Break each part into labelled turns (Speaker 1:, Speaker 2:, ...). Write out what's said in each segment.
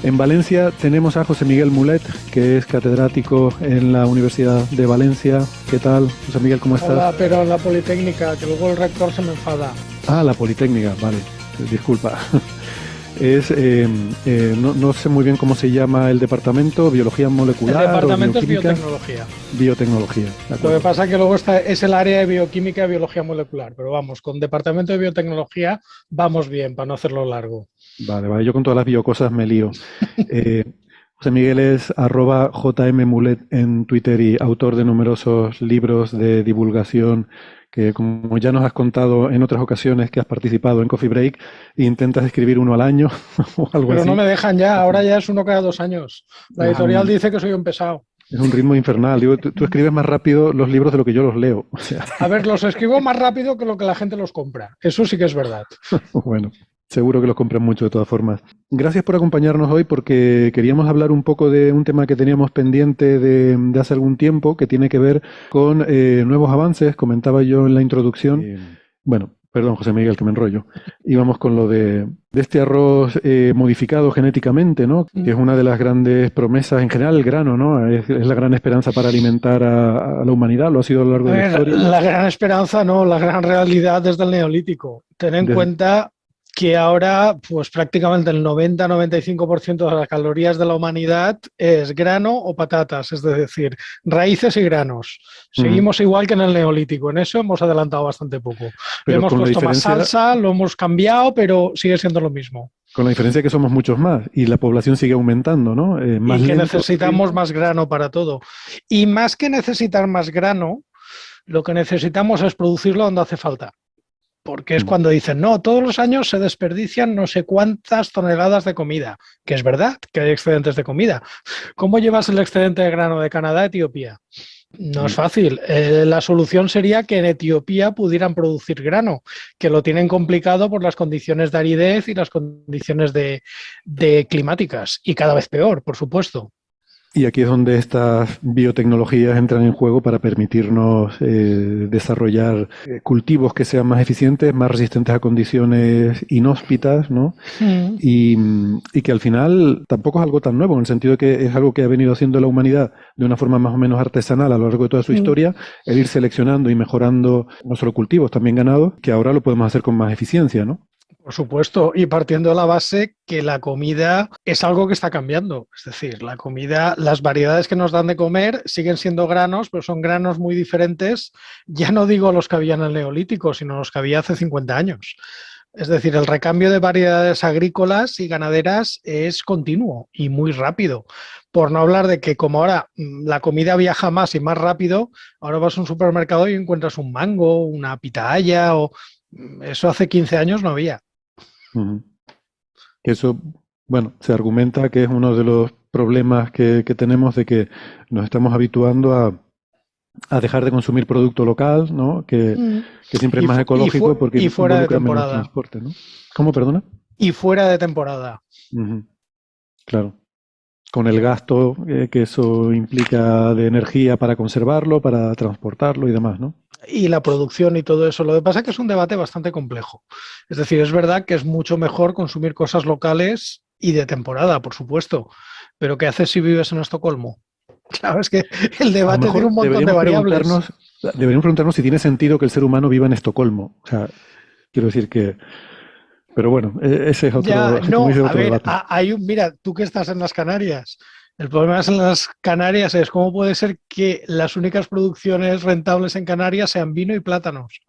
Speaker 1: En Valencia tenemos a José Miguel Mulet, que es catedrático en la Universidad de Valencia. ¿Qué tal, José Miguel? ¿Cómo estás?
Speaker 2: Hola, pero en la Politécnica, que luego el rector se me enfada.
Speaker 1: Ah, la Politécnica, vale. Disculpa. No sé muy bien cómo se llama el departamento, biología molecular.
Speaker 2: El departamento
Speaker 1: o
Speaker 2: es
Speaker 1: bioquímica.
Speaker 2: biotecnología.
Speaker 1: Biotecnología.
Speaker 2: Lo que pasa es que luego es el área de bioquímica y biología molecular, pero vamos, con departamento de biotecnología vamos bien, para no hacerlo largo.
Speaker 1: Vale, yo con todas las biocosas me lío. Eh, José Miguel es @jmmulet en Twitter y autor de numerosos libros de divulgación que, como ya nos has contado en otras ocasiones que has participado en Coffee Break, intentas escribir uno al año o algo
Speaker 2: Pero
Speaker 1: así.
Speaker 2: no me dejan ya, ahora ya es uno cada 2 años. La editorial dice que soy un pesado.
Speaker 1: Es un ritmo infernal. Digo, tú escribes más rápido los libros de lo que yo los leo. O sea,
Speaker 2: A ver, los escribo más rápido que lo que la gente los compra. Eso sí que es verdad.
Speaker 1: bueno, seguro que los compran mucho de todas formas. Gracias por acompañarnos hoy porque queríamos hablar un poco de un tema que teníamos pendiente de hace algún tiempo, que tiene que ver con nuevos avances. Comentaba yo en la introducción. Bueno, perdón, José Miguel, que me enrollo. Íbamos con lo de este arroz modificado genéticamente, ¿no? Que es una de las grandes promesas, en general el grano, ¿no? Es la gran esperanza para alimentar a la humanidad, lo ha sido a lo largo de la historia.
Speaker 2: La gran esperanza, no, la gran realidad desde el Neolítico. Ten en cuenta que ahora, pues prácticamente el 90-95% de las calorías de la humanidad es grano o patatas, es decir, raíces y granos. Seguimos igual que en el Neolítico, en eso hemos adelantado bastante poco.
Speaker 1: Pero
Speaker 2: le hemos puesto más salsa, lo hemos cambiado, pero sigue siendo lo mismo.
Speaker 1: Con la diferencia que somos muchos más y la población sigue aumentando, ¿no?
Speaker 2: Más y que necesitamos más grano para todo. Y más que necesitar más grano, lo que necesitamos es producirlo donde hace falta. Porque es cuando dicen, no, todos los años se desperdician no sé cuántas toneladas de comida, que es verdad que hay excedentes de comida. ¿Cómo llevas el excedente de grano de Canadá a Etiopía? No es fácil. La solución sería que en Etiopía pudieran producir grano, que lo tienen complicado por las condiciones de aridez y las condiciones de climáticas, y cada vez peor, por supuesto.
Speaker 1: Y aquí es donde estas biotecnologías entran en juego para permitirnos desarrollar cultivos que sean más eficientes, más resistentes a condiciones inhóspitas, ¿no? Y que al final tampoco es algo tan nuevo, en el sentido de que es algo que ha venido haciendo la humanidad de una forma más o menos artesanal a lo largo de toda su historia, el ir seleccionando y mejorando no solo cultivos, también ganados, que ahora lo podemos hacer con más eficiencia, ¿no?
Speaker 2: Por supuesto, y partiendo de la base que la comida es algo que está cambiando. Es decir, la comida, las variedades que nos dan de comer siguen siendo granos, pero son granos muy diferentes. Ya no digo los que había en el Neolítico, sino los que había hace 50 años. Es decir, el recambio de variedades agrícolas y ganaderas es continuo y muy rápido. Por no hablar de que como ahora la comida viaja más y más rápido, ahora vas a un supermercado y encuentras un mango, una pitahaya, o eso hace 15 años no había.
Speaker 1: Eso, bueno, se argumenta que es uno de los problemas que tenemos de que nos estamos habituando a dejar de consumir producto local, ¿no? Que siempre es más ecológico porque
Speaker 2: y fuera de
Speaker 1: menos
Speaker 2: temporada.
Speaker 1: transporte, ¿no? ¿Cómo, perdona?
Speaker 2: Y fuera de temporada.
Speaker 1: Claro. Con el gasto que eso implica de energía para conservarlo, para transportarlo y demás, ¿no?
Speaker 2: Y la producción y todo eso. Lo que pasa es que es un debate bastante complejo. Es decir, es verdad que es mucho mejor consumir cosas locales y de temporada, por supuesto. Pero ¿qué haces si vives en Estocolmo? Claro, es que el debate tiene un montón de variables.
Speaker 1: Deberíamos preguntarnos si tiene sentido que el ser humano viva en Estocolmo. O sea, quiero decir que... Pero bueno, ese es otro, debate.
Speaker 2: Mira, tú que estás en las Canarias, el problema es en las Canarias es cómo puede ser que las únicas producciones rentables en Canarias sean vino y plátanos.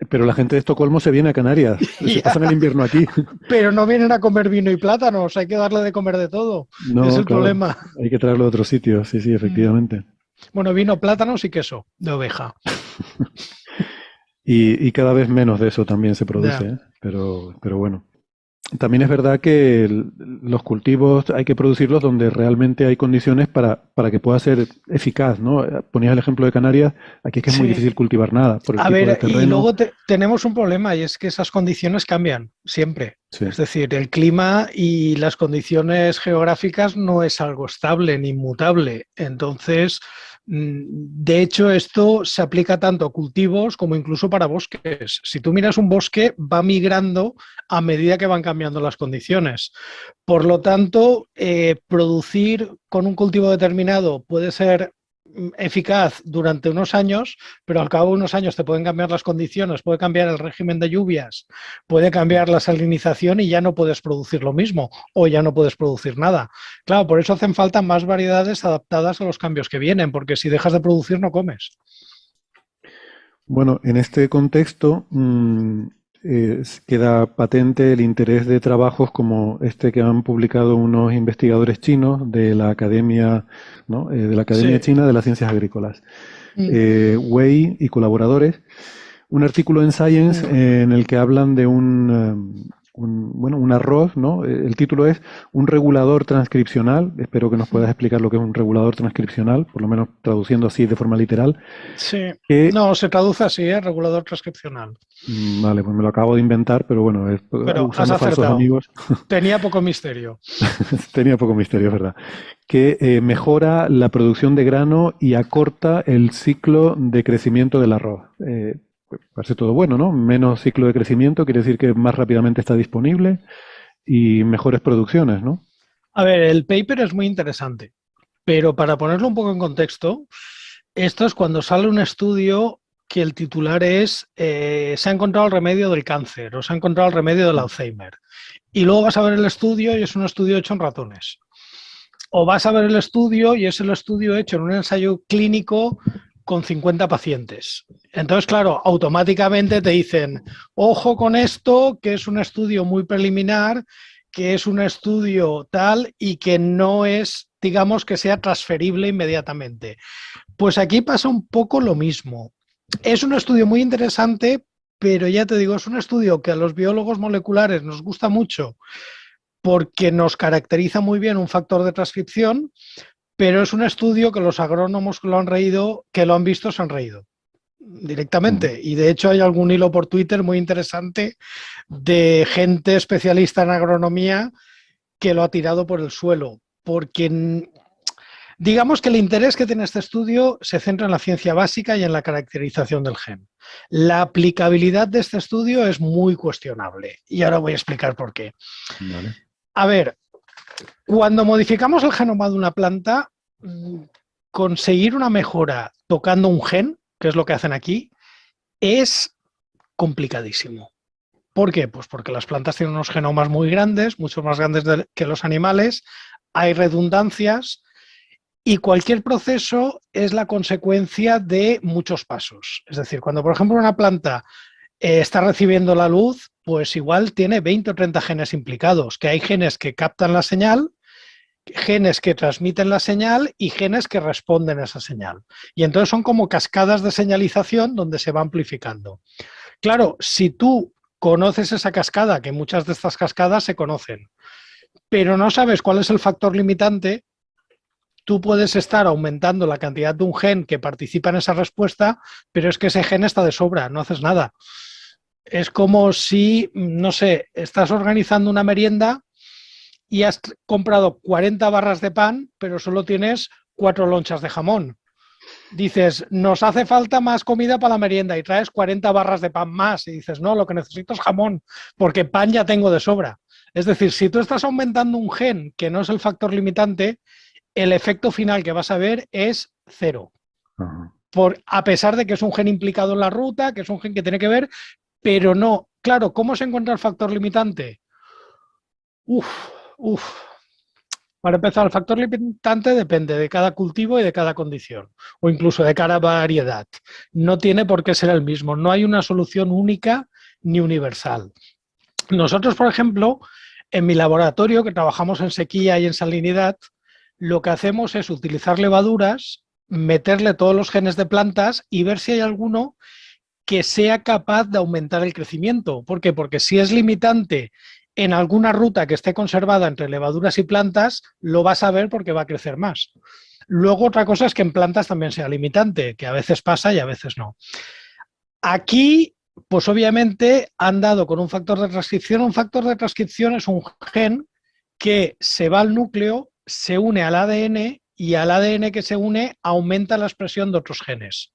Speaker 1: Pero la gente de Estocolmo se viene a Canarias, se pasan el invierno aquí.
Speaker 2: Pero no vienen a comer vino y plátanos, hay que darle de comer de todo.
Speaker 1: No,
Speaker 2: es el
Speaker 1: claro,
Speaker 2: problema.
Speaker 1: Hay que traerlo de otros sitios, sí, efectivamente.
Speaker 2: Bueno, vino, plátanos y queso de oveja.
Speaker 1: Y cada vez menos de eso también se produce, ¿eh? Pero bueno. También es verdad que los cultivos hay que producirlos donde realmente hay condiciones para que pueda ser eficaz, ¿no? Ponías el ejemplo de Canarias, aquí es que es muy difícil cultivar nada por el tipo de terreno.
Speaker 2: Y luego tenemos un problema y es que esas condiciones cambian siempre. Sí. Es decir, el clima y las condiciones geográficas no es algo estable ni inmutable. Entonces, De hecho, esto se aplica tanto a cultivos como incluso para bosques. Si tú miras un bosque, va migrando a medida que van cambiando las condiciones. Por lo tanto, producir con un cultivo determinado puede ser eficaz durante unos años, pero al cabo de unos años te pueden cambiar las condiciones, puede cambiar el régimen de lluvias, puede cambiar la salinización y ya no puedes producir lo mismo o ya no puedes producir nada. Claro, por eso hacen falta más variedades adaptadas a los cambios que vienen, porque si dejas de producir no comes.
Speaker 1: Bueno, en este contexto queda patente el interés de trabajos como este que han publicado unos investigadores chinos de la Academia, ¿no? De la Academia
Speaker 2: Sí.
Speaker 1: China de las Ciencias Agrícolas. Wei y colaboradores, un artículo en Science en el que hablan de un arroz, ¿no? El título es Un regulador transcripcional. Espero que nos puedas explicar lo que es un regulador transcripcional, por lo menos traduciendo así de forma literal.
Speaker 2: Sí,
Speaker 1: Que,
Speaker 2: no, se traduce así, regulador transcripcional.
Speaker 1: vale, pues me lo acabo de inventar, pero bueno,
Speaker 2: Pero has
Speaker 1: usando falsos
Speaker 2: acertado.
Speaker 1: amigos,
Speaker 2: Tenía poco misterio.
Speaker 1: tenía poco misterio, es verdad. Que mejora la producción de grano y acorta el ciclo de crecimiento del arroz. Pues parece todo bueno, ¿no? Menos ciclo de crecimiento quiere decir que más rápidamente está disponible y mejores producciones, ¿no?
Speaker 2: A ver, el paper es muy interesante, pero para ponerlo un poco en contexto, esto es cuando sale un estudio que el titular es se ha encontrado el remedio del cáncer o se ha encontrado el remedio del Alzheimer. Y luego vas a ver el estudio y es un estudio hecho en ratones. O vas a ver el estudio y es el estudio hecho en un ensayo clínico con 50 pacientes. Entonces, claro, automáticamente te dicen, ojo con esto, que es un estudio muy preliminar, que es un estudio tal y que no es, digamos, que sea transferible inmediatamente. Pues aquí pasa un poco lo mismo. Es un estudio muy interesante, pero ya te digo, es un estudio que a los biólogos moleculares nos gusta mucho porque nos caracteriza muy bien un factor de transcripción, pero es un estudio que los agrónomos que lo han reído, que lo han visto, se han reído directamente. Y de hecho hay algún hilo por Twitter muy interesante de gente especialista en agronomía que lo ha tirado por el suelo, porque digamos que el interés que tiene este estudio se centra en la ciencia básica y en la caracterización del gen. La aplicabilidad de este estudio es muy cuestionable y ahora voy a explicar por qué.
Speaker 1: Vale.
Speaker 2: A ver, cuando modificamos el genoma de una planta, conseguir una mejora tocando un gen, que es lo que hacen aquí, es complicadísimo. ¿Por qué? Pues porque las plantas tienen unos genomas muy grandes, mucho más grandes que los animales, hay redundancias y cualquier proceso es la consecuencia de muchos pasos. Es decir, cuando por ejemplo una planta está recibiendo la luz, pues igual tiene 20 o 30 genes implicados, que hay genes que captan la señal, genes que transmiten la señal y genes que responden a esa señal. Y entonces son como cascadas de señalización donde se va amplificando. Claro, si tú conoces esa cascada, que muchas de estas cascadas se conocen, pero no sabes cuál es el factor limitante, tú puedes estar aumentando la cantidad de un gen que participa en esa respuesta, pero es que ese gen está de sobra, no haces nada. Es como si, no sé, estás organizando una merienda y has comprado 40 barras de pan, pero solo tienes 4 lonchas de jamón. Dices, nos hace falta más comida para la merienda y traes 40 barras de pan más y dices, no, lo que necesito es jamón, porque pan ya tengo de sobra. Es decir, si tú estás aumentando un gen que no es el factor limitante, el efecto final que vas a ver es cero. A pesar de que es un gen implicado en la ruta, que es un gen que tiene que ver, pero no. Claro, ¿cómo se encuentra el factor limitante? Para empezar, el factor limitante depende de cada cultivo y de cada condición, o incluso de cada variedad. No tiene por qué ser el mismo. No hay una solución única ni universal. Nosotros, por ejemplo, en mi laboratorio, que trabajamos en sequía y en salinidad, lo que hacemos es utilizar levaduras, meterle todos los genes de plantas y ver si hay alguno que sea capaz de aumentar el crecimiento. ¿Por qué? Porque si es limitante en alguna ruta que esté conservada entre levaduras y plantas, lo vas a ver porque va a crecer más. Luego otra cosa es que en plantas también sea limitante, que a veces pasa y a veces no. Aquí, pues obviamente han dado con un factor de transcripción. Un factor de transcripción es un gen que se va al núcleo, se une al ADN y al ADN que se une aumenta la expresión de otros genes.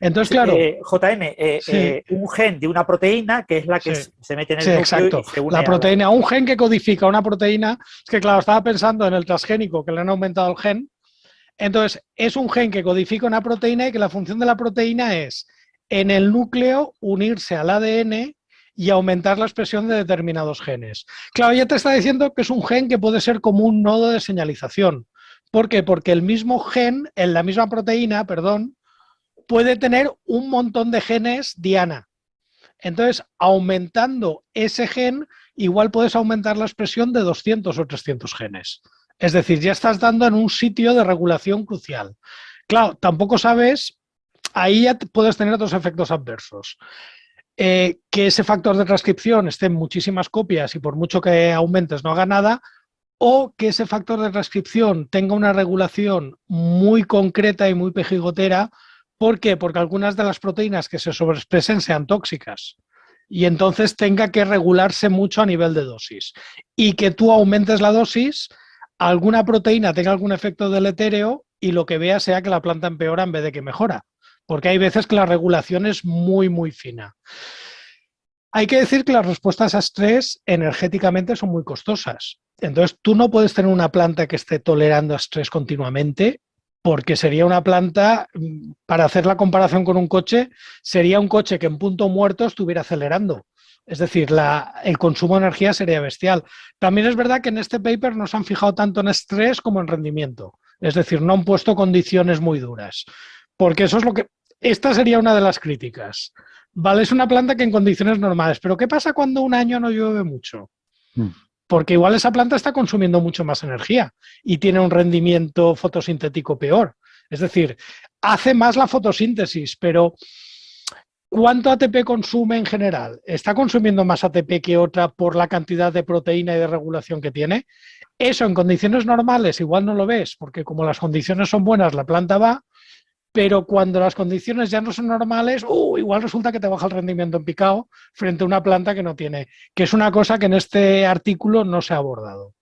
Speaker 2: Entonces, claro.
Speaker 3: Un gen de una proteína que es la que se mete en el núcleo
Speaker 2: exacto.
Speaker 3: Y se une
Speaker 2: la proteína, un gen que codifica una proteína. Es que, claro, estaba pensando en el transgénico que le han aumentado el gen. Entonces, es un gen que codifica una proteína y que la función de la proteína es en el núcleo unirse al ADN y aumentar la expresión de determinados genes. Claro, ya te está diciendo que es un gen que puede ser como un nodo de señalización. ¿Por qué? Porque el mismo gen, en la misma proteína, puede tener un montón de genes diana. Entonces, aumentando ese gen, igual puedes aumentar la expresión de 200 o 300 genes. Es decir, ya estás dando en un sitio de regulación crucial. Claro, tampoco sabes, ahí ya puedes tener otros efectos adversos. Que ese factor de transcripción esté en muchísimas copias y por mucho que aumentes no haga nada, o que ese factor de transcripción tenga una regulación muy concreta y muy pejigotera. ¿Por qué? Porque algunas de las proteínas que se sobreexpresen sean tóxicas y entonces tenga que regularse mucho a nivel de dosis. Y que tú aumentes la dosis, alguna proteína tenga algún efecto deletéreo y lo que veas sea que la planta empeora en vez de que mejora. Porque hay veces que la regulación es muy, muy fina. Hay que decir que las respuestas a estrés energéticamente son muy costosas. Entonces, tú no puedes tener una planta que esté tolerando estrés continuamente, porque sería una planta, para hacer la comparación con un coche, sería un coche que en punto muerto estuviera acelerando. Es decir, el consumo de energía sería bestial. También es verdad que en este paper no se han fijado tanto en estrés como en rendimiento. Es decir, no han puesto condiciones muy duras. Porque eso es lo que... Esta sería una de las críticas. Vale, es una planta que en condiciones normales. Pero ¿qué pasa cuando un año no llueve mucho? Porque igual esa planta está consumiendo mucho más energía y tiene un rendimiento fotosintético peor. Es decir, hace más la fotosíntesis, pero ¿cuánto ATP consume en general? ¿Está consumiendo más ATP que otra por la cantidad de proteína y de regulación que tiene? Eso en condiciones normales igual no lo ves, porque como las condiciones son buenas, la planta va, pero cuando las condiciones ya no son normales, igual resulta que te baja el rendimiento en picado frente a una planta que no tiene, que es una cosa que en este artículo no se ha abordado.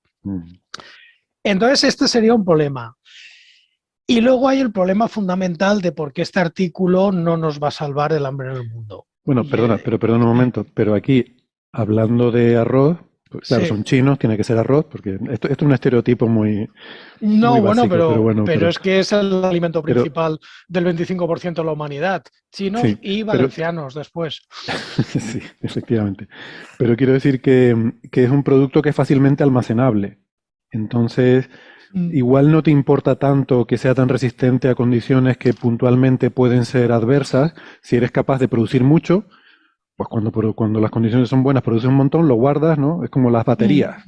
Speaker 2: Entonces, este sería un problema. Y luego hay el problema fundamental de por qué este artículo no nos va a salvar el hambre en el mundo.
Speaker 1: Bueno, perdona un momento, pero aquí, hablando de arroz, pues, claro, son chinos, tiene que ser arroz, porque esto es un estereotipo muy...
Speaker 2: No,
Speaker 1: muy
Speaker 2: bueno,
Speaker 1: básico,
Speaker 2: pero es que es el alimento principal del 25% de la humanidad. Chinos y valencianos después.
Speaker 1: Sí, efectivamente. Pero quiero decir que es un producto que es fácilmente almacenable. Entonces, igual no te importa tanto que sea tan resistente a condiciones que puntualmente pueden ser adversas, si eres capaz de producir mucho. Pues cuando las condiciones son buenas, produces un montón, lo guardas, ¿no? Es como las baterías.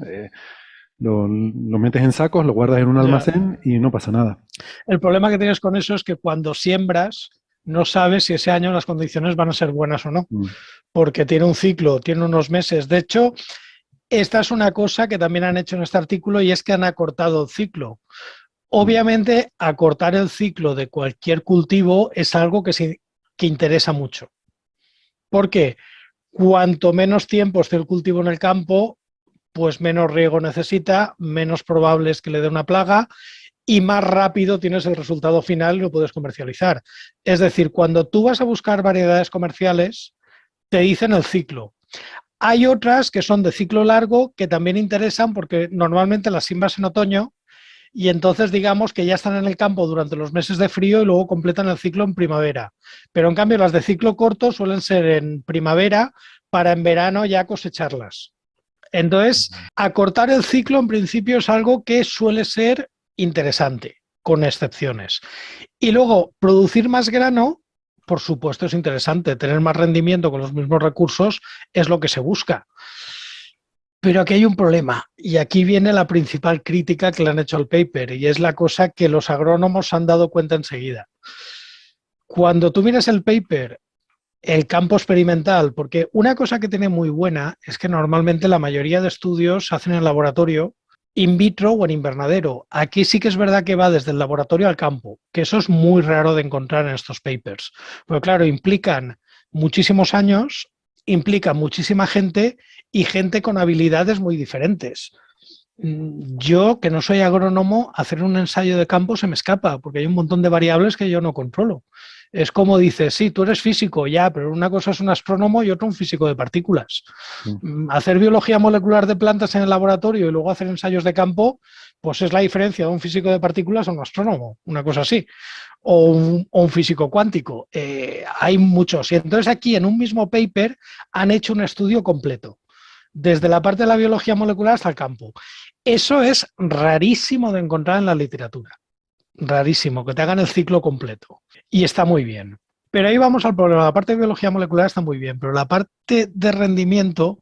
Speaker 1: Lo metes en sacos, lo guardas en un almacén y no pasa nada.
Speaker 2: El problema que tienes con eso es que cuando siembras, no sabes si ese año las condiciones van a ser buenas o no. Porque tiene un ciclo, tiene unos meses. De hecho, esta es una cosa que también han hecho en este artículo y es que han acortado el ciclo. Obviamente, acortar el ciclo de cualquier cultivo es algo que interesa mucho. ¿Por qué? Cuanto menos tiempo esté el cultivo en el campo, pues menos riego necesita, menos probable es que le dé una plaga y más rápido tienes el resultado final y lo puedes comercializar. Es decir, cuando tú vas a buscar variedades comerciales, te dicen el ciclo. Hay otras que son de ciclo largo que también interesan porque normalmente las siembras en otoño y entonces digamos que ya están en el campo durante los meses de frío y luego completan el ciclo en primavera. Pero en cambio las de ciclo corto suelen ser en primavera para en verano ya cosecharlas. Entonces, acortar el ciclo en principio es algo que suele ser interesante, con excepciones. Y luego, producir más grano, por supuesto es interesante. Tener más rendimiento con los mismos recursos es lo que se busca. Pero aquí hay un problema y aquí viene la principal crítica que le han hecho al paper y es la cosa que los agrónomos se han dado cuenta enseguida. Cuando tú miras el paper, el campo experimental, porque una cosa que tiene muy buena es que normalmente la mayoría de estudios se hacen en laboratorio, in vitro o en invernadero. Aquí sí que es verdad que va desde el laboratorio al campo, que eso es muy raro de encontrar en estos papers. Pero claro, implican muchísimos años, implican muchísima gente y gente con habilidades muy diferentes. Yo, que no soy agrónomo, hacer un ensayo de campo se me escapa, porque hay un montón de variables que yo no controlo. Es como dices, sí, tú eres físico, ya, pero una cosa es un astrónomo y otra un físico de partículas. Hacer biología molecular de plantas en el laboratorio y luego hacer ensayos de campo, pues es la diferencia de un físico de partículas a un astrónomo, una cosa así, o un físico cuántico. Hay muchos. Y entonces aquí en un mismo paper han hecho un estudio completo, desde la parte de la biología molecular hasta el campo. Eso es rarísimo de encontrar en la literatura. Rarísimo, que te hagan el ciclo completo. Y está muy bien. Pero ahí vamos al problema. La parte de biología molecular está muy bien, pero la parte de rendimiento,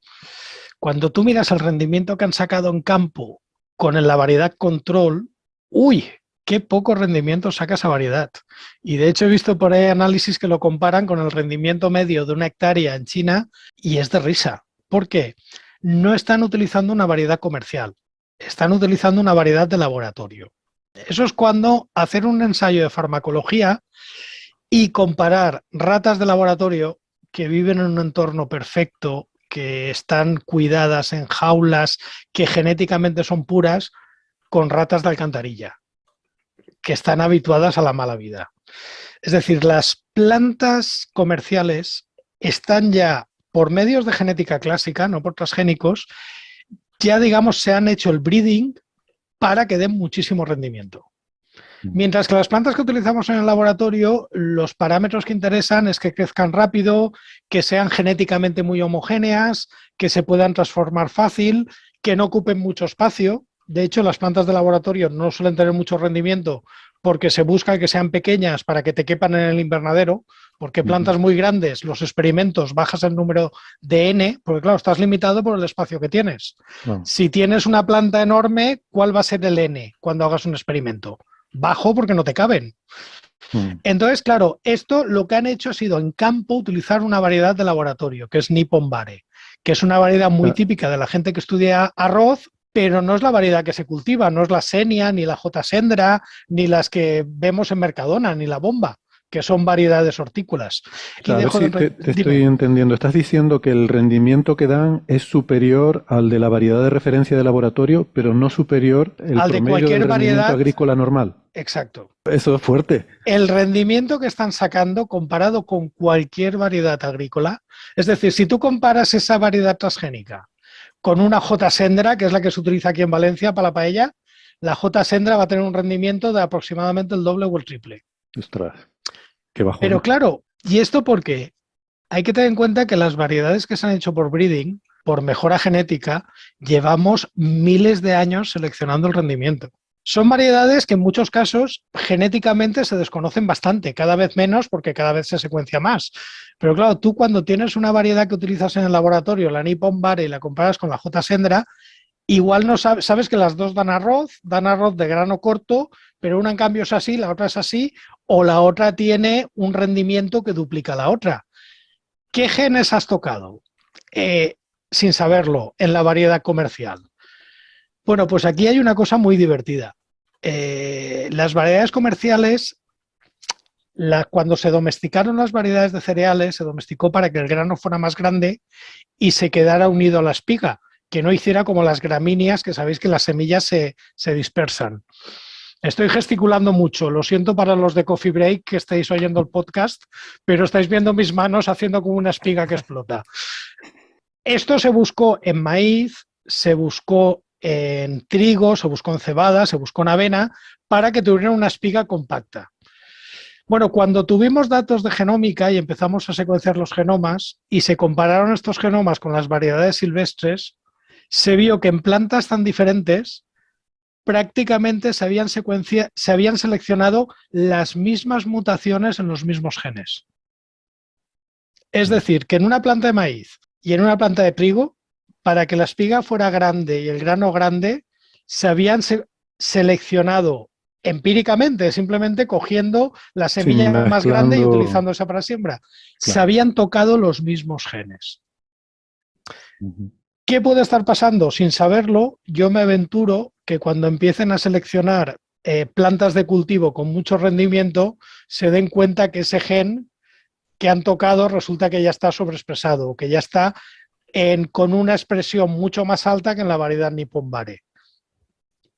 Speaker 2: cuando tú miras el rendimiento que han sacado en campo con la variedad control, ¡uy! Qué poco rendimiento saca esa variedad. Y de hecho he visto por ahí análisis que lo comparan con el rendimiento medio de una hectárea en China y es de risa. ¿Por qué? No están utilizando una variedad comercial, están utilizando una variedad de laboratorio. Eso es cuando hacer un ensayo de farmacología y comparar ratas de laboratorio que viven en un entorno perfecto, que están cuidadas en jaulas, que genéticamente son puras, con ratas de alcantarilla, que están habituadas a la mala vida. Es decir, las plantas comerciales están ya, por medios de genética clásica, no por transgénicos, ya digamos se han hecho el breeding para que den muchísimo rendimiento. Mientras que las plantas que utilizamos en el laboratorio, los parámetros que interesan es que crezcan rápido, que sean genéticamente muy homogéneas, que se puedan transformar fácil, que no ocupen mucho espacio. De hecho, las plantas de laboratorio no suelen tener mucho rendimiento porque se busca que sean pequeñas para que te quepan en el invernadero, porque plantas muy grandes, los experimentos, bajas el número de N, porque claro, estás limitado por el espacio que tienes. Si tienes una planta enorme, ¿cuál va a ser el N cuando hagas un experimento? Bajo porque no te caben. Entonces, claro, esto lo que han hecho ha sido en campo utilizar una variedad de laboratorio, que es Nippon Bare, que es una variedad muy típica de la gente que estudia arroz, pero no es la variedad que se cultiva, no es la Xenia, ni la J. Sendra, ni las que vemos en Mercadona, ni la Bomba, que son variedades hortícolas.
Speaker 1: O sea, a ver si te estoy entendiendo. Estás diciendo que el rendimiento que dan es superior al de la variedad de referencia de laboratorio, pero no superior
Speaker 2: al de cualquier
Speaker 1: variedad agrícola normal.
Speaker 2: Exacto.
Speaker 1: Eso es fuerte.
Speaker 2: El rendimiento que están sacando comparado con cualquier variedad agrícola, es decir, si tú comparas esa variedad transgénica con una J. Sendra, que es la que se utiliza aquí en Valencia para la paella, la J. Sendra va a tener un rendimiento de aproximadamente el doble o el triple.
Speaker 1: Ostras, qué bajón.
Speaker 2: Pero claro, ¿y esto por qué? Hay que tener en cuenta que las variedades que se han hecho por breeding, por mejora genética, llevamos miles de años seleccionando el rendimiento. Son variedades que en muchos casos genéticamente se desconocen bastante, cada vez menos porque cada vez se secuencia más. Pero claro, tú cuando tienes una variedad que utilizas en el laboratorio, la Nippon Bare, y la comparas con la J. Sendra, igual no sabes que las dos dan arroz de grano corto, pero una en cambio es así, la otra es así, o la otra tiene un rendimiento que duplica la otra. ¿Qué genes has tocado? Sin saberlo, en la variedad comercial. Bueno, pues aquí hay una cosa muy divertida. Las variedades comerciales, cuando se domesticaron las variedades de cereales, se domesticó para que el grano fuera más grande y se quedara unido a la espiga, que no hiciera como las gramíneas, que sabéis que las semillas se dispersan. Estoy gesticulando mucho, lo siento para los de Coffee Break que estáis oyendo el podcast, pero estáis viendo mis manos haciendo como una espiga que explota. Esto se buscó en maíz, se buscó en trigo, se buscó en cebada, se buscó en avena, para que tuvieran una espiga compacta. Bueno, cuando tuvimos datos de genómica y empezamos a secuenciar los genomas y se compararon estos genomas con las variedades silvestres, se vio que en plantas tan diferentes prácticamente se habían seleccionado las mismas mutaciones en los mismos genes. Es decir, que en una planta de maíz y en una planta de trigo, para que la espiga fuera grande y el grano grande, se habían seleccionado empíricamente, simplemente cogiendo la semilla más grande y utilizando esa para siembra. Claro. Se habían tocado los mismos genes. ¿Qué puede estar pasando? Sin saberlo, yo me aventuro que cuando empiecen a seleccionar plantas de cultivo con mucho rendimiento, se den cuenta que ese gen que han tocado resulta que ya está sobreexpresado, que ya está con una expresión mucho más alta que en la variedad Nippon Bare.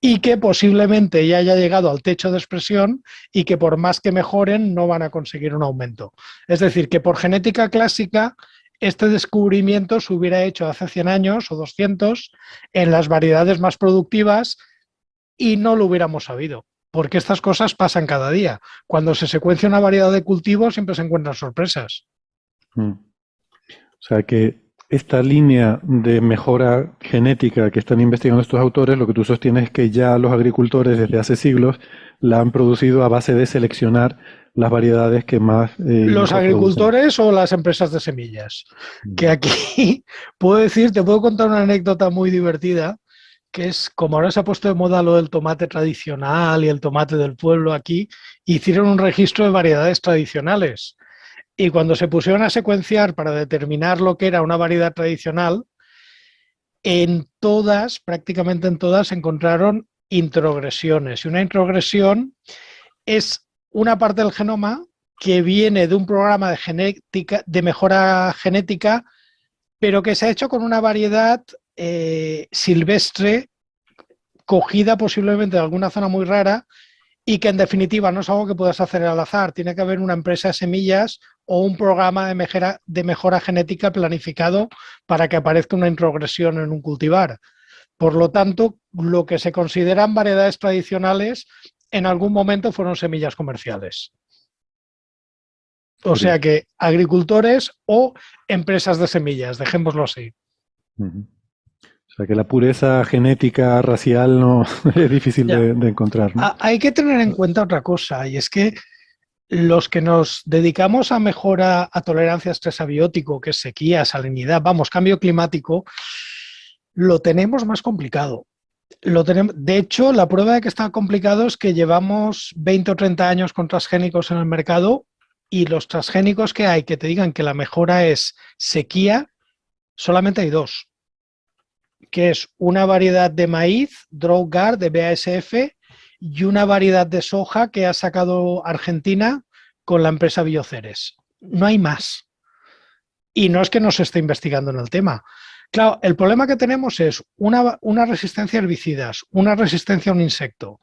Speaker 2: y que posiblemente ya haya llegado al techo de expresión y que por más que mejoren no van a conseguir un aumento. Es decir, que por genética clásica este descubrimiento se hubiera hecho hace 100 años o 200 en las variedades más productivas y no lo hubiéramos sabido, porque estas cosas pasan cada día. Cuando se secuencia una variedad de cultivos siempre se encuentran sorpresas.
Speaker 1: O sea que esta línea de mejora genética que están investigando estos autores, lo que tú sostienes es que ya los agricultores desde hace siglos la han producido a base de seleccionar las variedades que más
Speaker 2: los agricultores producen. O las empresas de semillas. Que aquí te puedo contar una anécdota muy divertida, que es como ahora se ha puesto de moda lo del tomate tradicional y el tomate del pueblo aquí, hicieron un registro de variedades tradicionales. Y cuando se pusieron a secuenciar para determinar lo que era una variedad tradicional, prácticamente en todas, encontraron introgresiones. Y una introgresión es una parte del genoma que viene de un programa de mejora genética, pero que se ha hecho con una variedad silvestre, cogida posiblemente de alguna zona muy rara, y que en definitiva no es algo que puedas hacer al azar. Tiene que haber una empresa de semillas o un programa de mejora genética planificado para que aparezca una introgresión en un cultivar. Por lo tanto, lo que se consideran variedades tradicionales en algún momento fueron semillas comerciales. O sea que agricultores o empresas de semillas, dejémoslo así.
Speaker 1: O sea que la pureza genética racial no es difícil de encontrar, ¿no?
Speaker 2: Hay que tener en cuenta otra cosa, y es que los que nos dedicamos a mejora a tolerancia a estrés abiótico, que es sequía, salinidad, cambio climático, lo tenemos más complicado. De hecho, la prueba de que está complicado es que llevamos 20 o 30 años con transgénicos en el mercado, y los transgénicos que hay que te digan que la mejora es sequía, solamente hay dos, que es una variedad de maíz, Drought de BASF, y una variedad de soja que ha sacado Argentina con la empresa Bioceres. No hay más. Y no es que no se esté investigando en el tema. Claro, el problema que tenemos es una resistencia a herbicidas, una resistencia a un insecto.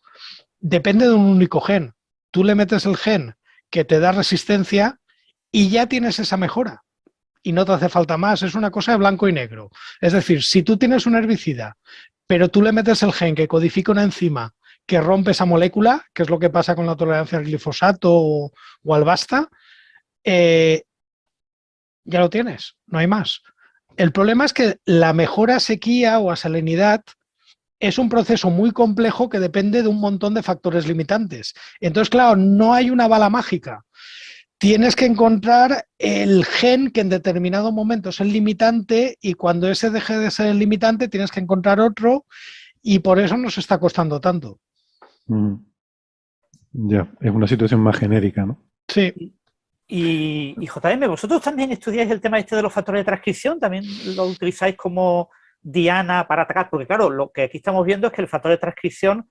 Speaker 2: Depende de un único gen. Tú le metes el gen que te da resistencia y ya tienes esa mejora. Y no te hace falta más, es una cosa de blanco y negro. Es decir, si tú tienes un herbicida, pero tú le metes el gen que codifica una enzima que rompe esa molécula, que es lo que pasa con la tolerancia al glifosato o al Basta, ya lo tienes, no hay más. El problema es que la mejora a sequía o a salinidad es un proceso muy complejo que depende de un montón de factores limitantes. Entonces, claro, no hay una bala mágica. Tienes que encontrar el gen que en determinado momento es el limitante, y cuando ese deje de ser el limitante tienes que encontrar otro, y por eso nos está costando tanto.
Speaker 1: Ya, es una situación más genérica, ¿no?
Speaker 2: Sí.
Speaker 3: Y JM, ¿vosotros también estudiáis el tema de los factores de transcripción? ¿También lo utilizáis como diana para atacar? Porque claro, lo que aquí estamos viendo es que el factor de transcripción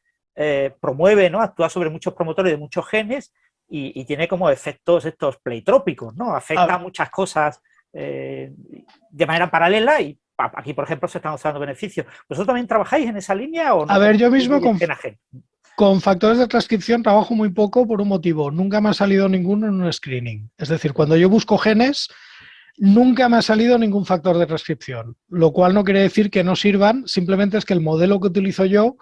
Speaker 3: promueve, ¿no? Actúa sobre muchos promotores de muchos genes y tiene como efectos estos pleitrópicos, ¿no? Afecta a muchas cosas de manera paralela, y aquí, por ejemplo, se están usando beneficios. ¿Vosotros también trabajáis en esa línea o no?
Speaker 2: A ver, yo mismo con factores de transcripción trabajo muy poco por un motivo. Nunca me ha salido ninguno en un screening. Es decir, cuando yo busco genes, nunca me ha salido ningún factor de transcripción, lo cual no quiere decir que no sirvan, simplemente es que el modelo que utilizo yo,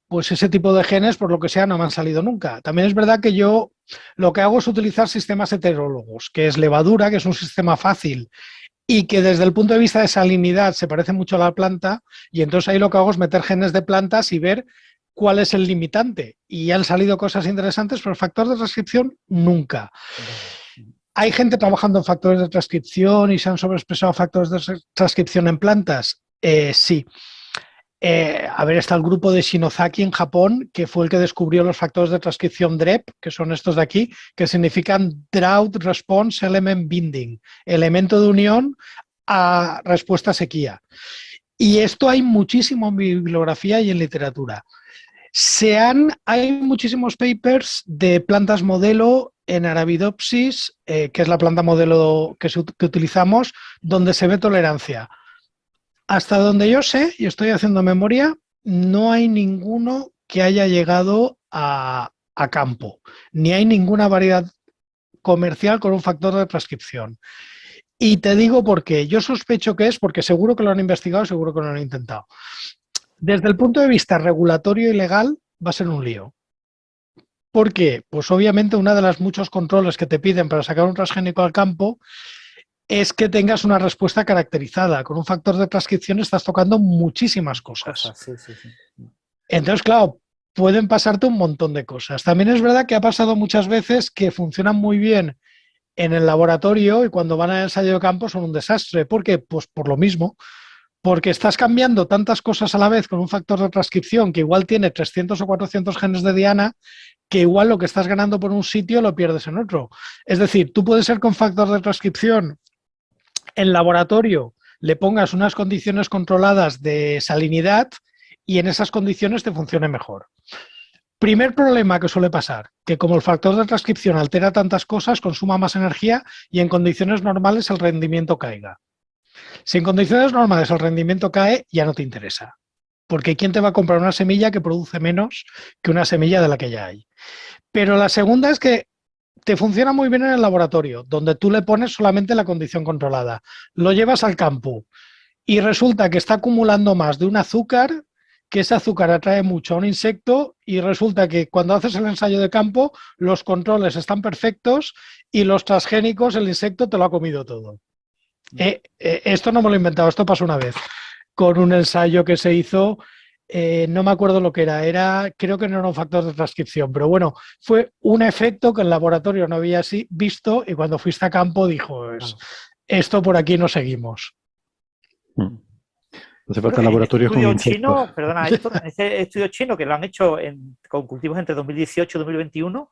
Speaker 2: pues ese tipo de genes, por lo que sea, no me han salido nunca. También es verdad que yo lo que hago es utilizar sistemas heterólogos, que es levadura, que es un sistema fácil y que desde el punto de vista de salinidad se parece mucho a la planta, y entonces ahí lo que hago es meter genes de plantas y ver cuál es el limitante. Y han salido cosas interesantes, pero el factor de transcripción nunca. ¿Hay gente trabajando en factores de transcripción y se han sobreexpresado factores de transcripción en plantas? Sí. Está el grupo de Shinozaki en Japón, que fue el que descubrió los factores de transcripción DREP, que son estos de aquí, que significan Drought Response Element Binding, elemento de unión a respuesta a sequía. Y esto hay muchísimo en bibliografía y en literatura. Hay muchísimos papers de plantas modelo en Arabidopsis, que es la planta modelo que utilizamos, donde se ve tolerancia. Hasta donde yo sé, y estoy haciendo memoria, no hay ninguno que haya llegado a campo, ni hay ninguna variedad comercial con un factor de transcripción. Y te digo por qué. Yo sospecho que es porque seguro que lo han investigado, seguro que lo han intentado. Desde el punto de vista regulatorio y legal va a ser un lío. ¿Por qué? Pues obviamente uno de los muchos controles que te piden para sacar un transgénico al campo es que tengas una respuesta caracterizada. Con un factor de transcripción estás tocando muchísimas cosas.
Speaker 3: Sí.
Speaker 2: Entonces, claro, pueden pasarte un montón de cosas. También es verdad que ha pasado muchas veces que funcionan muy bien en el laboratorio y cuando van al ensayo de campo son un desastre. ¿Por qué? Pues por lo mismo. Porque estás cambiando tantas cosas a la vez con un factor de transcripción que igual tiene 300 o 400 genes de diana, que igual lo que estás ganando por un sitio lo pierdes en otro. Es decir, tú puedes ser con factor de transcripción en laboratorio, le pongas unas condiciones controladas de salinidad y en esas condiciones te funcione mejor. Primer problema que suele pasar, que como el factor de transcripción altera tantas cosas, consuma más energía y en condiciones normales el rendimiento caiga. Si en condiciones normales el rendimiento cae, ya no te interesa. Porque ¿quién te va a comprar una semilla que produce menos que una semilla de la que ya hay? Pero la segunda es que te funciona muy bien en el laboratorio, donde tú le pones solamente la condición controlada. Lo llevas al campo y resulta que está acumulando más de un azúcar, que ese azúcar atrae mucho a un insecto y resulta que cuando haces el ensayo de campo los controles están perfectos y los transgénicos, el insecto te lo ha comido todo. Esto no me lo he inventado, esto pasó una vez con un ensayo que se hizo, no me acuerdo lo que era, creo que no era un factor de transcripción, pero bueno, fue un efecto que el laboratorio no había visto y cuando fuiste a campo dijo, esto por aquí no seguimos.
Speaker 1: Hace falta laboratorios con insectos.
Speaker 3: Chino, perdona, en ese estudio chino que lo han hecho con cultivos entre 2018 y 2021,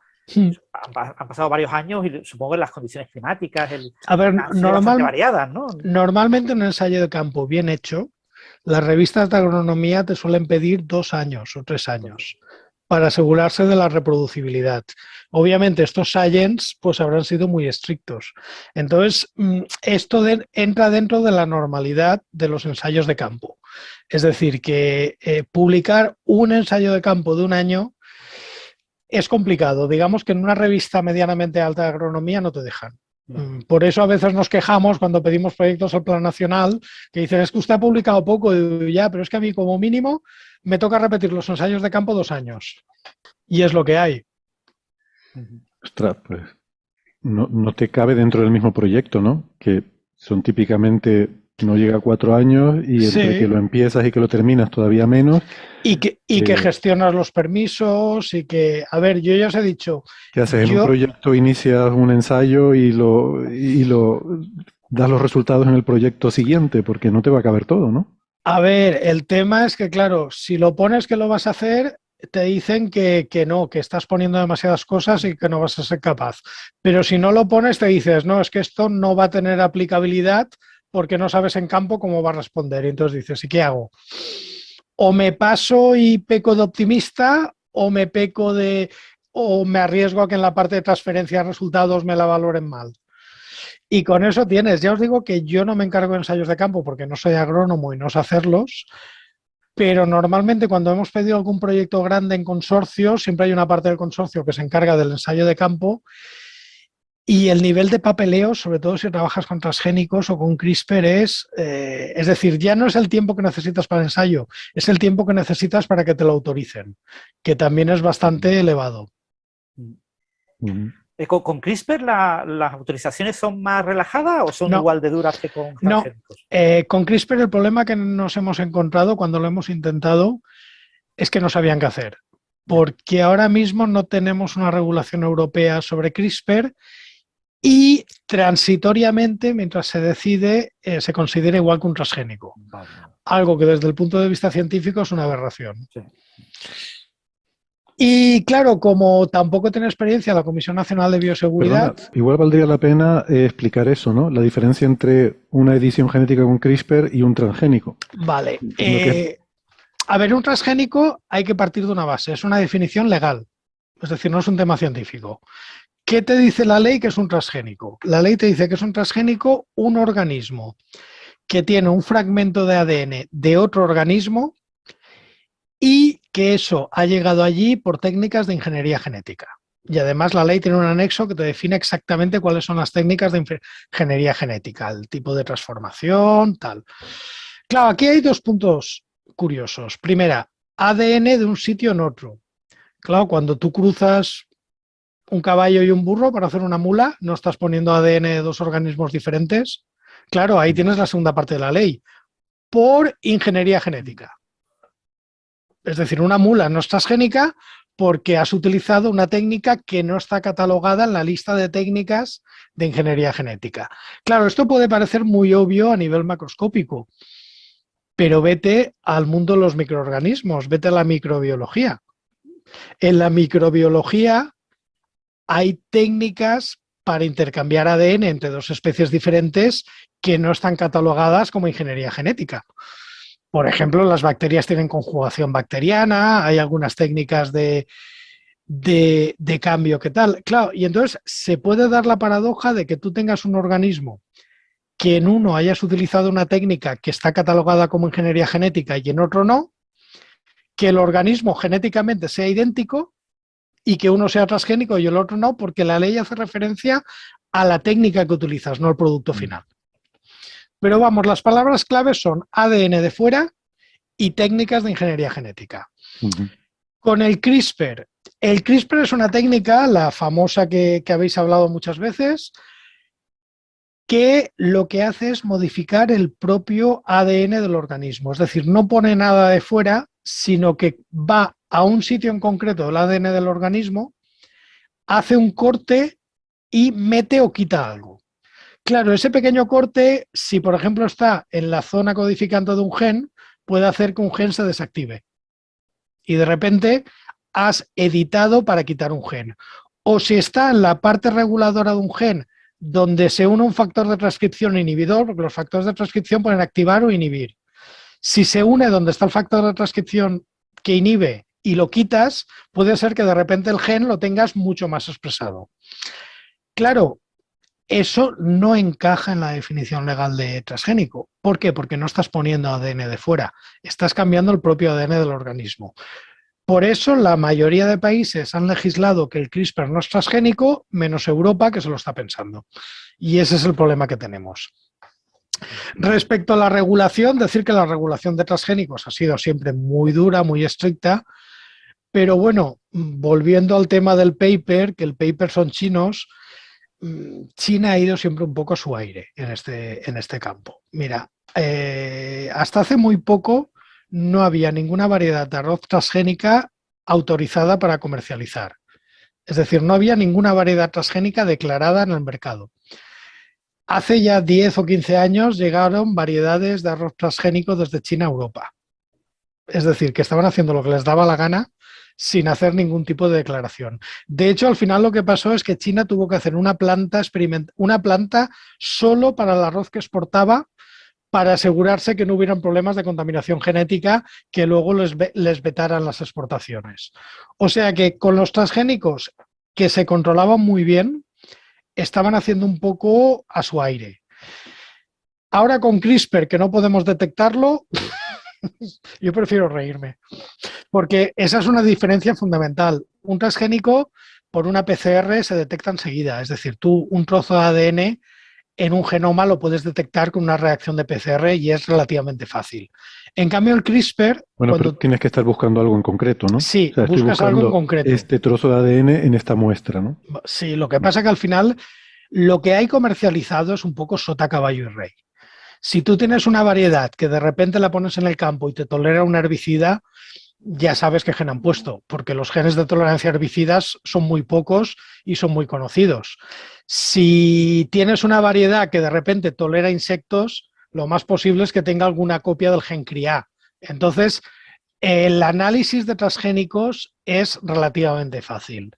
Speaker 3: han pasado varios años y supongo que las condiciones climáticas variadas, ¿no?
Speaker 2: Normalmente en un ensayo de campo bien hecho, las revistas de agronomía te suelen pedir 2 años o 3 años para asegurarse de la reproducibilidad. Obviamente estos science pues habrán sido muy estrictos. Entonces, esto entra dentro de la normalidad de los ensayos de campo. Es decir, que publicar un ensayo de campo de 1 año es complicado. Digamos que en una revista medianamente alta de agronomía no te dejan. Por eso a veces nos quejamos cuando pedimos proyectos al Plan Nacional, que dicen, es que usted ha publicado poco, y digo, ya, pero es que a mí como mínimo me toca repetir los ensayos de campo 2 años. Y es lo que hay.
Speaker 1: Ostras, pues no te cabe dentro del mismo proyecto, ¿no? Que son típicamente, no llega a 4 años y entre que lo empiezas y que lo terminas todavía menos.
Speaker 2: Y que gestionas los permisos y que, a ver, yo ya os he dicho.
Speaker 1: ¿Qué haces? En un proyecto inicias un ensayo y das los resultados en el proyecto siguiente, porque no te va a caber todo, ¿no?
Speaker 2: A ver, el tema es que, claro, si lo pones que lo vas a hacer, te dicen que no, que estás poniendo demasiadas cosas y que no vas a ser capaz. Pero si no lo pones, te dices, no, es que esto no va a tener aplicabilidad porque no sabes en campo cómo va a responder. Y entonces dices, ¿y qué hago? O me paso y peco de optimista, o me arriesgo a que en la parte de transferencia de resultados me la valoren mal. Y con eso tienes. Ya os digo que yo no me encargo de ensayos de campo porque no soy agrónomo y no sé hacerlos, pero normalmente cuando hemos pedido algún proyecto grande en consorcio, siempre hay una parte del consorcio que se encarga del ensayo de campo. Y el nivel de papeleo, sobre todo si trabajas con transgénicos o con CRISPR, es decir, ya no es el tiempo que necesitas para el ensayo, es el tiempo que necesitas para que te lo autoricen, que también es bastante elevado.
Speaker 3: ¿Con CRISPR las autorizaciones son más relajadas o son igual de duras que con transgénicos?
Speaker 2: No, con CRISPR el problema que nos hemos encontrado cuando lo hemos intentado es que no sabían qué hacer, porque ahora mismo no tenemos una regulación europea sobre CRISPR y transitoriamente, mientras se decide, se considera igual que un transgénico. Vale. Algo que desde el punto de vista científico es una aberración. Sí. Y claro, como tampoco tiene experiencia la Comisión Nacional de Bioseguridad...
Speaker 1: Perdona, igual valdría la pena explicar eso, ¿no? La diferencia entre una edición genética con CRISPR y un transgénico.
Speaker 2: Vale. A ver, un transgénico hay que partir de una base. Es una definición legal. Es decir, no es un tema científico. ¿Qué te dice la ley que es un transgénico? La ley te dice que es un transgénico un organismo que tiene un fragmento de ADN de otro organismo y que eso ha llegado allí por técnicas de ingeniería genética. Y además la ley tiene un anexo que te define exactamente cuáles son las técnicas de ingeniería genética, el tipo de transformación, tal. Claro, aquí hay dos puntos curiosos. Primera, ADN de un sitio en otro. Claro, cuando tú cruzas un caballo y un burro para hacer una mula, no estás poniendo ADN de dos organismos diferentes. Claro, ahí tienes la segunda parte de la ley. Por ingeniería genética. Es decir, una mula no es transgénica porque has utilizado una técnica que no está catalogada en la lista de técnicas de ingeniería genética. Claro, esto puede parecer muy obvio a nivel macroscópico, pero vete al mundo de los microorganismos, vete a la microbiología. En la microbiología hay técnicas para intercambiar ADN entre dos especies diferentes que no están catalogadas como ingeniería genética. Por ejemplo, las bacterias tienen conjugación bacteriana, hay algunas técnicas de cambio que tal. Claro, y entonces se puede dar la paradoja de que tú tengas un organismo que en uno hayas utilizado una técnica que está catalogada como ingeniería genética y en otro no, que el organismo genéticamente sea idéntico y que uno sea transgénico y el otro no, porque la ley hace referencia a la técnica que utilizas, no al producto final. Pero vamos, las palabras claves son ADN de fuera y técnicas de ingeniería genética. Con el CRISPR es una técnica, la famosa que habéis hablado muchas veces, que lo que hace es modificar el propio ADN del organismo. Es decir, no pone nada de fuera, sino que va a un sitio en concreto del ADN del organismo, hace un corte y mete o quita algo. Claro, ese pequeño corte, si por ejemplo está en la zona codificante de un gen, puede hacer que un gen se desactive. Y de repente has editado para quitar un gen. O si está en la parte reguladora de un gen donde se une un factor de transcripción inhibidor, porque los factores de transcripción pueden activar o inhibir. Si se une donde está el factor de transcripción que inhibe y lo quitas, puede ser que de repente el gen lo tengas mucho más expresado. Claro, eso no encaja en la definición legal de transgénico. ¿Por qué? Porque no estás poniendo ADN de fuera, estás cambiando el propio ADN del organismo. Por eso la mayoría de países han legislado que el CRISPR no es transgénico, menos Europa, que se lo está pensando. Y ese es el problema que tenemos. Respecto a la regulación, decir que la regulación de transgénicos ha sido siempre muy dura, muy estricta, pero bueno, volviendo al tema del paper, que el paper son chinos, China ha ido siempre un poco a su aire en este campo. Mira, hasta hace muy poco no había ninguna variedad de arroz transgénica autorizada para comercializar. Es decir, no había ninguna variedad transgénica declarada en el mercado. Hace ya 10 o 15 años llegaron variedades de arroz transgénico desde China a Europa. Es decir, que estaban haciendo lo que les daba la gana sin hacer ningún tipo de declaración. De hecho, al final lo que pasó es que China tuvo que hacer una planta solo para el arroz que exportaba, para asegurarse que no hubieran problemas de contaminación genética que luego les vetaran las exportaciones. O sea que con los transgénicos, que se controlaban muy bien, estaban haciendo un poco a su aire. Ahora con CRISPR, que no podemos detectarlo, yo prefiero reírme, porque esa es una diferencia fundamental. Un transgénico por una PCR se detecta enseguida, es decir, tú un trozo de ADN en un genoma lo puedes detectar con una reacción de PCR y es relativamente fácil. En cambio, el CRISPR...
Speaker 1: Bueno, pero tienes que estar buscando algo en concreto, ¿no?
Speaker 2: Sí,
Speaker 1: o sea,
Speaker 2: buscas algo en concreto.
Speaker 1: Este trozo de ADN en esta muestra, ¿no?
Speaker 2: Sí, lo que pasa es que al final lo que hay comercializado es un poco sota, caballo y rey. Si tú tienes una variedad que de repente la pones en el campo y te tolera un herbicida, ya sabes qué gen han puesto, porque los genes de tolerancia a herbicidas son muy pocos y son muy conocidos. Si tienes una variedad que de repente tolera insectos, lo más posible es que tenga alguna copia del gen CRIA. Entonces, el análisis de transgénicos es relativamente fácil.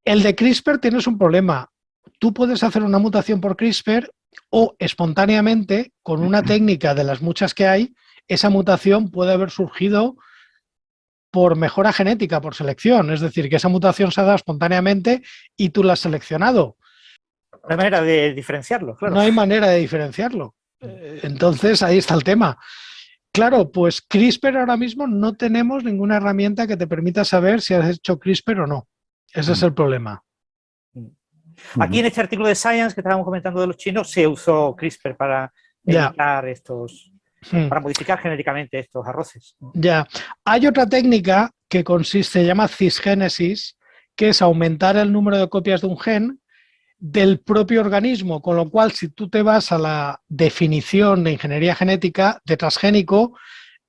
Speaker 2: El de CRISPR tienes un problema. Tú puedes hacer una mutación por CRISPR o espontáneamente, con una técnica de las muchas que hay, esa mutación puede haber surgido por mejora genética, por selección. Es decir, que esa mutación se ha dado espontáneamente y tú la has seleccionado.
Speaker 3: No hay manera de diferenciarlo, claro.
Speaker 2: No hay manera de diferenciarlo. Entonces, ahí está el tema. Claro, pues CRISPR ahora mismo no tenemos ninguna herramienta que te permita saber si has hecho CRISPR o no. Ese es el problema.
Speaker 3: Aquí en este artículo de Science que estábamos comentando de los chinos se usó CRISPR para editar para modificar genéticamente estos arroces.
Speaker 2: Ya. Hay otra técnica que se llama cisgénesis, que es aumentar el número de copias de un gen del propio organismo, con lo cual si tú te vas a la definición de ingeniería genética de transgénico,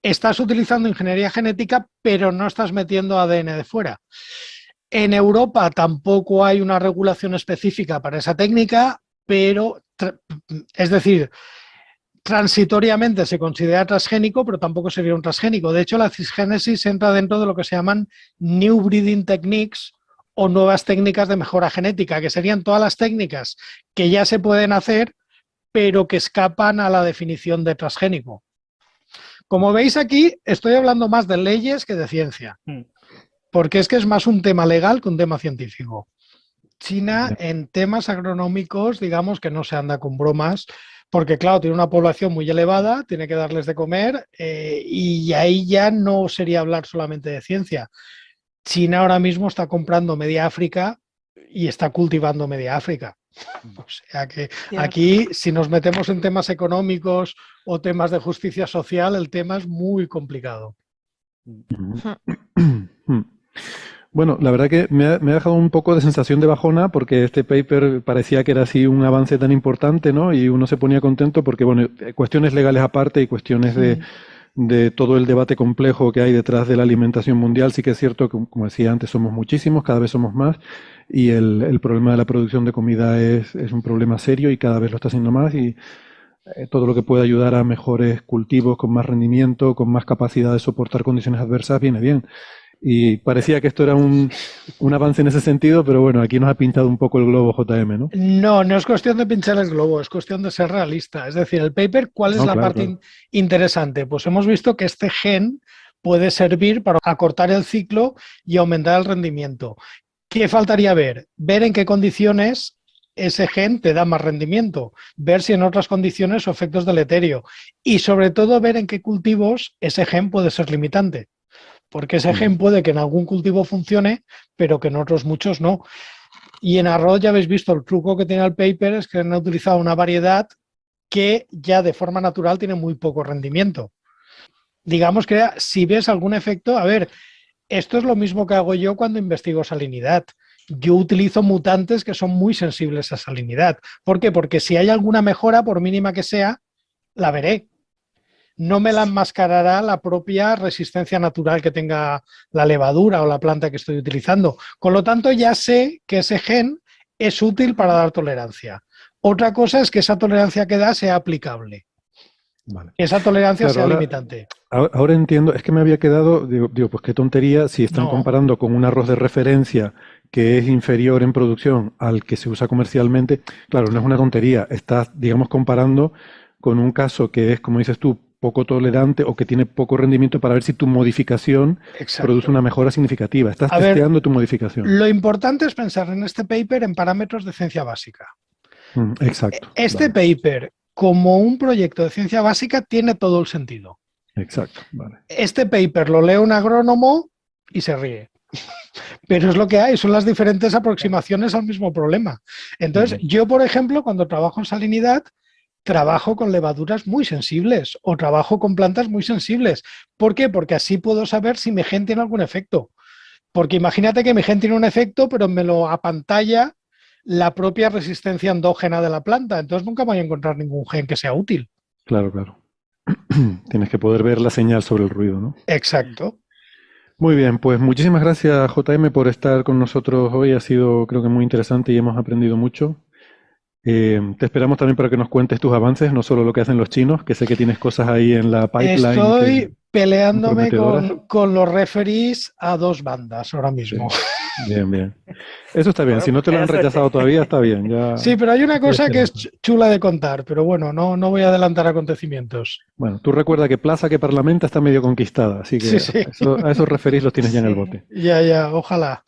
Speaker 2: estás utilizando ingeniería genética, pero no estás metiendo ADN de fuera. En Europa tampoco hay una regulación específica para esa técnica, pero, es decir, transitoriamente se considera transgénico, pero tampoco sería un transgénico. De hecho, la cisgénesis entra dentro de lo que se llaman New Breeding Techniques o nuevas técnicas de mejora genética, que serían todas las técnicas que ya se pueden hacer, pero que escapan a la definición de transgénico. Como veis aquí, estoy hablando más de leyes que de ciencia, porque es que es más un tema legal que un tema científico. China, en temas agronómicos, digamos que no se anda con bromas, porque claro, tiene una población muy elevada, tiene que darles de comer, y ahí ya no sería hablar solamente de ciencia. China ahora mismo está comprando media África y está cultivando media África. O sea que aquí, si nos metemos en temas económicos o temas de justicia social, el tema es muy complicado.
Speaker 1: Bueno, la verdad que me ha dejado un poco de sensación de bajona porque este paper parecía que era así un avance tan importante, ¿no? Y uno se ponía contento porque, bueno, cuestiones legales aparte y cuestiones de todo el debate complejo que hay detrás de la alimentación mundial, sí que es cierto que, como decía antes, somos muchísimos, cada vez somos más, y el problema de la producción de comida es un problema serio y cada vez lo está haciendo más, y todo lo que puede ayudar a mejores cultivos con más rendimiento, con más capacidad de soportar condiciones adversas, viene bien. Y parecía que esto era un avance en ese sentido, pero bueno, aquí nos ha pintado un poco el globo JM, ¿no?
Speaker 2: No, no es cuestión de pinchar el globo, es cuestión de ser realista. Es decir, el paper, ¿cuál es la parte interesante? Pues hemos visto que este gen puede servir para acortar el ciclo y aumentar el rendimiento. ¿Qué faltaría ver? Ver en qué condiciones ese gen te da más rendimiento, ver si en otras condiciones o efectos deleterio y sobre todo ver en qué cultivos ese gen puede ser limitante. Porque ese gen puede que en algún cultivo funcione, pero que en otros muchos no. Y en arroz ya habéis visto el truco que tiene el paper, es que han utilizado una variedad que ya de forma natural tiene muy poco rendimiento. Digamos que si ves algún efecto, a ver, esto es lo mismo que hago yo cuando investigo salinidad. Yo utilizo mutantes que son muy sensibles a salinidad. ¿Por qué? Porque si hay alguna mejora, por mínima que sea, la veré. No me la enmascarará la propia resistencia natural que tenga la levadura o la planta que estoy utilizando. Con lo tanto, ya sé que ese gen es útil para dar tolerancia. Otra cosa es que esa tolerancia que da sea aplicable. Vale. Que esa tolerancia sea limitante.
Speaker 1: Ahora entiendo, es que me había quedado, digo, pues qué tontería si están comparando con un arroz de referencia que es inferior en producción al que se usa comercialmente. Claro, no es una tontería, estás, digamos, comparando con un caso que es, como dices tú, poco tolerante o que tiene poco rendimiento para ver si tu modificación produce una mejora significativa. Estás testeando tu modificación.
Speaker 2: Lo importante es pensar en este paper en parámetros de ciencia básica.
Speaker 1: Exacto.
Speaker 2: Este paper, como un proyecto de ciencia básica, tiene todo el sentido.
Speaker 1: Exacto. Vale.
Speaker 2: Este paper lo lee un agrónomo y se ríe. Pero es lo que hay, son las diferentes aproximaciones al mismo problema. Entonces, yo, por ejemplo, cuando trabajo en salinidad, trabajo con levaduras muy sensibles o trabajo con plantas muy sensibles. ¿Por qué? Porque así puedo saber si mi gen tiene algún efecto. Porque imagínate que mi gen tiene un efecto, pero me lo apantalla la propia resistencia endógena de la planta. Entonces nunca voy a encontrar ningún gen que sea útil.
Speaker 1: Claro, claro. Tienes que poder ver la señal sobre el ruido, ¿no?
Speaker 2: Exacto.
Speaker 1: Muy bien, pues muchísimas gracias, JM, por estar con nosotros hoy. Ha sido, creo que, muy interesante y hemos aprendido mucho. Te esperamos también para que nos cuentes tus avances, no solo lo que hacen los chinos, que sé que tienes cosas ahí en la pipeline.
Speaker 2: Estoy peleándome con los referees a dos bandas ahora mismo.
Speaker 1: Sí. Bien, bien. Eso está bien, si no te lo han rechazado todavía, está bien. Ya...
Speaker 2: Sí, pero hay una cosa que es chula de contar, pero bueno, no voy a adelantar acontecimientos.
Speaker 1: Bueno, tú recuerda que Plaza que Parlamenta está medio conquistada, así que a esos referees los tienes ya en el bote.
Speaker 2: Ya, ojalá.